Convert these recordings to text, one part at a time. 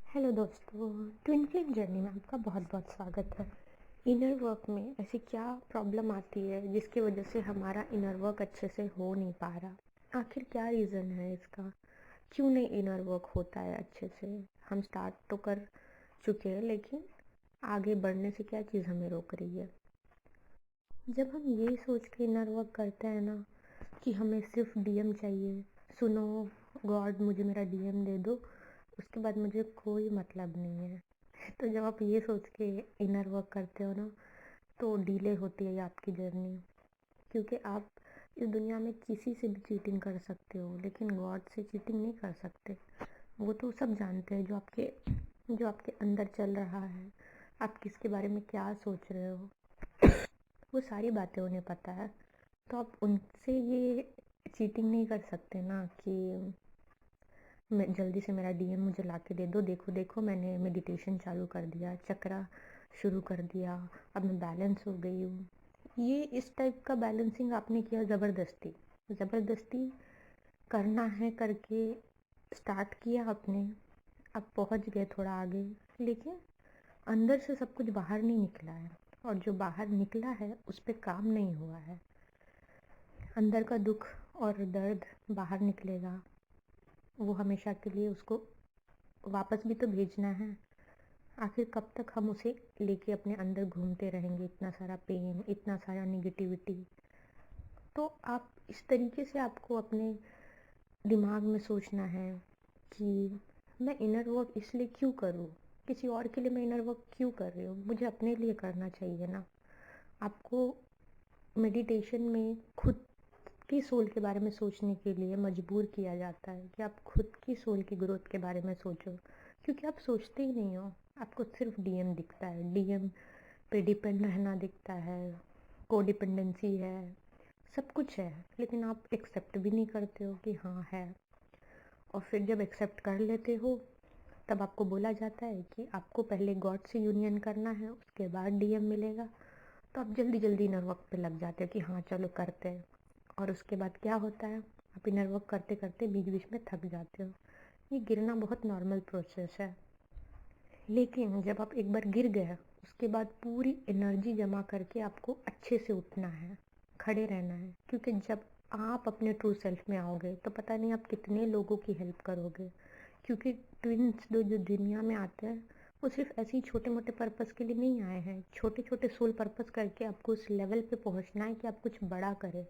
Hello दोस्तों, twin flame journey में आपका बहुत बहुत स्वागत है। इनर वर्क में ऐसी क्या प्रॉब्लम आती है जिसकी वजह से हमारा इनर वर्क अच्छे से हो नहीं पा रहा? आखिर क्या रीज़न है इसका? क्यों नहीं इनर वर्क होता है अच्छे से? हम स्टार्ट तो कर चुके हैं, लेकिन आगे बढ़ने से क्या चीज़ हमें रोक रही है? जब हम ये सोच के इनर वर्क करते हैं ना कि हमें सिर्फ डीएम चाहिए, सुनो गॉड मुझे मेरा डीएम दे दो, उसके बाद मुझे कोई मतलब नहीं है। तो जब आप ये सोच के इनर वर्क करते हो ना, तो डिले होती है ये आपकी जर्नी। क्योंकि आप इस दुनिया में किसी से भी चीटिंग कर सकते हो, लेकिन गॉड से चीटिंग नहीं कर सकते। वो तो सब जानते हैं जो आपके अंदर चल रहा है, आप किसके बारे में क्या सोच रहे हो, वो सारी बातें उन्हें पता है। तो आप उनसे ये चीटिंग नहीं कर सकते ना कि मैं जल्दी से मेरा डीएम मुझे ला के दे दो, देखो देखो मैंने मेडिटेशन चालू कर दिया, चक्रा शुरू कर दिया, अब मैं बैलेंस हो गई हूँ। ये इस टाइप का बैलेंसिंग आपने किया ज़बरदस्ती। ज़बरदस्ती करना है करके स्टार्ट किया आपने, अब पहुँच गए थोड़ा आगे, लेकिन अंदर से सब कुछ बाहर नहीं निकला है। और जो बाहर निकला है उस पे काम नहीं हुआ है। अंदर का दुख और दर्द बाहर निकलेगा, वो हमेशा के लिए उसको वापस भी तो भेजना है। आखिर कब तक हम उसे लेके अपने अंदर घूमते रहेंगे, इतना सारा पेन, इतना सारा निगेटिविटी। तो आप इस तरीके से आपको अपने दिमाग में सोचना है कि मैं इनर वर्क इसलिए क्यों करूँ, किसी और के लिए मैं इनर वर्क क्यों कर रही हूँ, मुझे अपने लिए करना चाहिए ना। आपको मेडिटेशन में खुद की सोल के बारे में सोचने के लिए मजबूर किया जाता है कि आप खुद की सोल की ग्रोथ के बारे में सोचो, क्योंकि आप सोचते ही नहीं हो। आपको सिर्फ डीएम दिखता है, डीएम पे डिपेंड रहना दिखता है, कोडिपेंडेंसी है, सब कुछ है, लेकिन आप एक्सेप्ट भी नहीं करते हो कि हाँ है। और फिर जब एक्सेप्ट कर लेते हो, तब आपको बोला जाता है कि आपको पहले गॉड से यूनियन करना है, उसके बाद डीएम मिलेगा। तो आप जल्दी जल्दी इनर वर्क पे लग जाते हो कि हाँ चलो करते हैं। और उसके बाद क्या होता है, आप इनर वर्क करते करते बीच बीच में थक जाते हो। ये गिरना बहुत नॉर्मल प्रोसेस है, लेकिन जब आप एक बार गिर गए, उसके बाद पूरी एनर्जी जमा करके आपको अच्छे से उठना है, खड़े रहना है। क्योंकि जब आप अपने ट्रू सेल्फ में आओगे तो पता नहीं आप कितने लोगों की हेल्प करोगे। क्योंकि ट्विन्स जो दुनिया में आते हैं, वो सिर्फ ऐसे ही छोटे मोटे पर्पस के लिए नहीं आए हैं, छोटे छोटे सोल पर्पस करके आपको उस लेवल पे पहुंचना है कि आप कुछ बड़ा करें।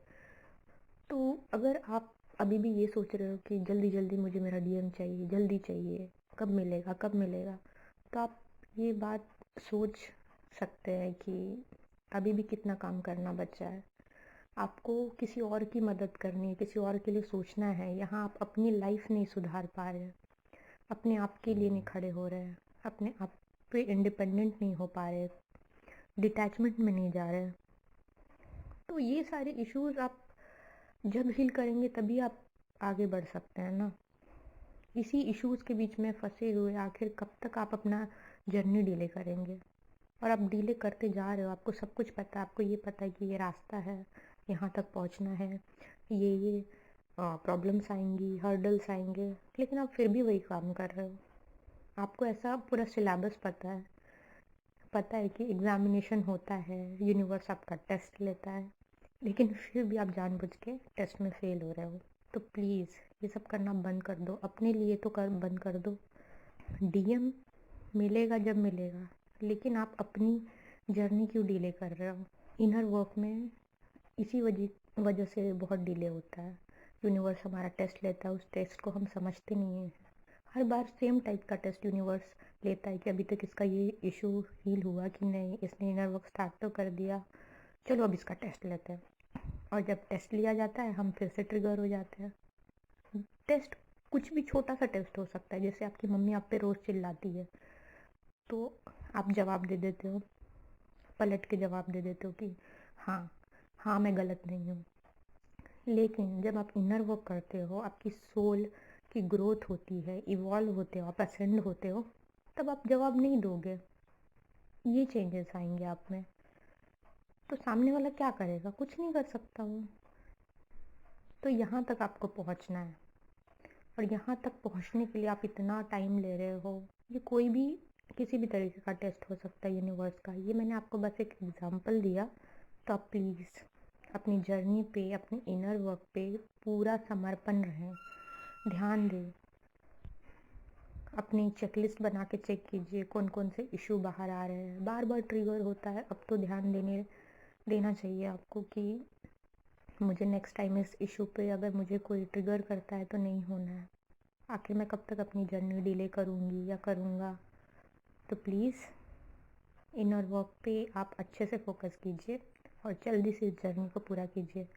तो अगर आप अभी भी ये सोच रहे हो कि जल्दी जल्दी मुझे मेरा डीएम चाहिए, जल्दी चाहिए, कब मिलेगा कब मिलेगा, तो आप ये बात सोच सकते हैं कि अभी भी कितना काम करना बचा है। आपको किसी और की मदद करनी है, किसी और के लिए सोचना है। यहाँ आप अपनी लाइफ नहीं सुधार पा रहे हैं, अपने आप के लिए नहीं खड़े हो रहे हैं, अपने आप पे इंडिपेंडेंट नहीं हो पा रहे, डिटैचमेंट में नहीं जा रहे। तो ये सारे इश्यूज आप जब हील करेंगे तभी आप आगे बढ़ सकते हैं ना। इसी इश्यूज के बीच में फंसे हुए आखिर कब तक आप अपना जर्नी डिले करेंगे? और आप डिले करते जा रहे हो, आपको सब कुछ पता है, आपको ये पता है कि ये रास्ता है, यहाँ तक पहुँचना है, ये प्रॉब्लम्स आएंगी, हर्डल्स आएंगे, लेकिन आप फिर भी वही काम कर रहे हो। आपको ऐसा पूरा सिलेबस पता है कि एग्जामिनेशन होता है, यूनिवर्स आपका टेस्ट लेता है, लेकिन फिर भी आप जानबूझ के टेस्ट में फेल हो रहे हो। तो प्लीज़ ये सब करना बंद कर दो, अपने लिए तो कर बंद कर दो। डीएम मिलेगा जब मिलेगा, लेकिन आप अपनी जर्नी क्यों डिले कर रहे हो? इनर वर्क में इसी वजह वजह से बहुत डिले होता है। यूनिवर्स हमारा टेस्ट लेता है, उस टेस्ट को हम समझते नहीं हैं। हर बार सेम टाइप का टेस्ट यूनिवर्स लेता है कि अभी तक इसका ये इशू हील हुआ कि नहीं, इसने इनर वर्क स्टार्ट तो कर दिया, चलो अब इसका टेस्ट लेते हैं। और जब टेस्ट लिया जाता है हम फिर से ट्रिगर हो जाते हैं। टेस्ट कुछ भी छोटा सा टेस्ट हो सकता है, जैसे आपकी मम्मी आप पे रोज़ चिल्लाती है, तो आप जवाब दे देते हो, पलट के जवाब दे देते हो कि हाँ, हाँ मैं गलत नहीं हूँ। लेकिन जब आप इनर वर्क करते हो, आपकी सोल की ग्रोथ होती है, इवॉल्व होते हो, आप असेंड होते हो, तब आप जवाब नहीं दोगे, ये चेंजेस आएंगे आप में। तो सामने वाला क्या करेगा? कुछ नहीं कर सकता वो। तो यहाँ तक आपको पहुँचना है, और यहाँ तक पहुँचने के लिए आप इतना टाइम ले रहे हो, ये कोई भी किसी भी तरीके का टेस्ट हो सकता है यूनिवर्स का। ये मैंने आपको बस एक एग्जांपल दिया। तो आप प्लीज़ अपनी जर्नी पे, अपने इनर वर्क पे पूरा समर्पण रहें, ध्यान दें। अपनी चेकलिस्ट बना के चेक कीजिए कौन कौन से इशू बाहर आ रहे हैं। बार बार ट्रिगर होता है, अब तो ध्यान देना चाहिए आपको कि मुझे नेक्स्ट टाइम इस इशू पे अगर मुझे कोई ट्रिगर करता है तो नहीं होना है। आखिर मैं कब तक अपनी जर्नी डिले करूँगी या करूँगा। तो प्लीज़ इनर वर्क पे आप अच्छे से फोकस कीजिए और जल्दी से इस जर्नी को पूरा कीजिए।